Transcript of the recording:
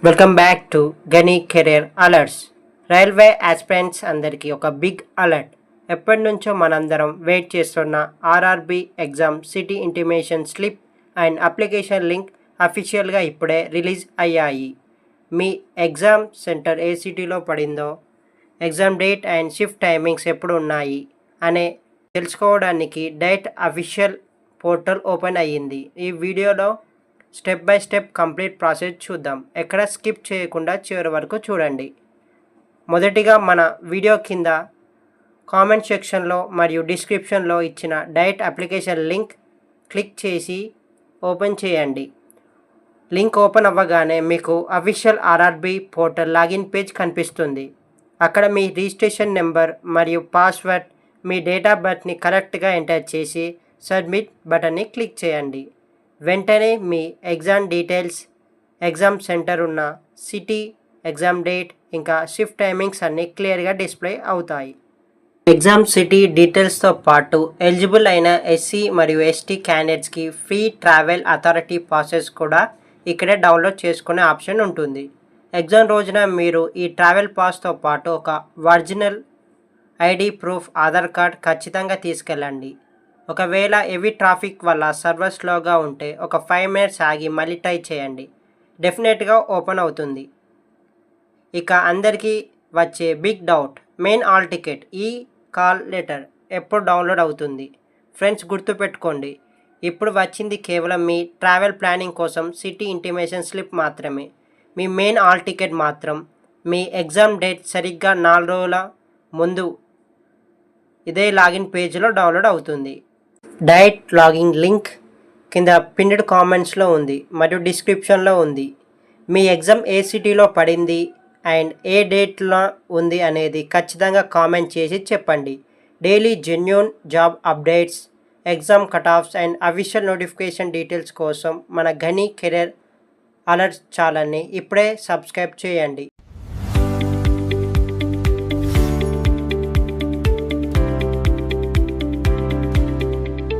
Welcome back to గని career alerts. Railway aspirants అందరికీ ఒక బిగ్ అలర్ట్. ఎప్పటి నుంచో మనందరం వెయిట్ చేస్తున్న RRB exam city intimation slip and application link అఫీషియల్గా ఇప్పుడే రిలీజ్ అయ్యాయి. మీ ఎగ్జామ్ సెంటర్ ఏ సిటీలో పడిందో, exam date and shift timings ఎప్పుడు ఉన్నాయి అనే తెలుసుకోవడానికి డైట్ అఫీషియల్ పోర్టల్ ఓపెన్ అయ్యింది. ఈ వీడియోలో step by step complete process చూద్దాం. ఎక్కడ స్కిప్ చేయకుండా చివరి వరకు చూడండి. మొదటిగా మన వీడియో కింద కామెంట్ సెక్షన్లో మరియు డిస్క్రిప్షన్లో ఇచ్చిన డైట్ అప్లికేషన్ లింక్ క్లిక్ చేసి ఓపెన్ చేయండి. లింక్ ఓపెన్ అవ్వగానే మీకు official RRB portal login page కనిపిస్తుంది. అక్కడ మీ రిజిస్ట్రేషన్ నెంబర్ మరియు పాస్వర్డ్, మీ డేట్ ఆఫ్ బర్త్ని కరెక్ట్గా ఎంటర్ చేసి సబ్మిట్ బటన్ని క్లిక్ చేయండి. వెంటనే మీ ఎగ్జామ్ డీటెయిల్స్, ఎగ్జామ్ సెంటర్ ఉన్న సిటీ, ఎగ్జామ్ డేట్ ఇంకా షిఫ్ట్ టైమింగ్స్ అన్నీ క్లియర్గా డిస్ప్లే అవుతాయి. ఎగ్జామ్ సిటీ డీటెయిల్స్తో పాటు ఎలిజిబుల్ అయిన ఎస్సీ మరియు ఎస్టీ క్యాండిడేట్స్కి ఫ్రీ ట్రావెల్ అథారిటీ పాసెస్ కూడా ఇక్కడే డౌన్లోడ్ చేసుకునే ఆప్షన్ ఉంటుంది. ఎగ్జామ్ రోజున మీరు ఈ ట్రావెల్ పాస్తో పాటు ఒక original ID proof, Aadhaar card ఖచ్చితంగా తీసుకెళ్ళండి. ఒకవేళ హెవీ ట్రాఫిక్ వల్ల సర్వర్ స్లోగా ఉంటే ఒక 5 మినిట్స్ ఆగి మళ్ళీ ట్రై చేయండి. డెఫినెట్గా ఓపెన్ అవుతుంది. ఇక అందరికీ వచ్చే big doubt, main hall ticket, ఈ కాల్ లెటర్ ఎప్పుడు డౌన్లోడ్ అవుతుంది? ఫ్రెండ్స్, గుర్తుపెట్టుకోండి, ఇప్పుడు వచ్చింది కేవలం మీ ట్రావెల్ ప్లానింగ్ కోసం సిటీ ఇంటిమేషన్ స్లిప్ మాత్రమే. మీ మెయిన్ హాల్ టికెట్ మాత్రం మీ ఎగ్జామ్ డేట్ సరిగ్గా 4 రోజుల ముందు ఇదే లాగిన్ పేజీలో డౌన్లోడ్ అవుతుంది. డైట్ లాగిన్ లింక్ కింద పిన్డ్ కామెంట్స్లో ఉంది మరియు డిస్క్రిప్షన్లో ఉంది. మీ ఎగ్జామ్ ఏ సిటీలో పడింది అండ్ ఏ డేట్లో ఉంది అనేది ఖచ్చితంగా కామెంట్ చేసి చెప్పండి. Daily genuine job updates, exam cut-offs and official notification details కోసం మన గని కెరియర్ అలర్ట్స్ ఛానల్ని ఇప్పుడే సబ్స్క్రైబ్ చేయండి.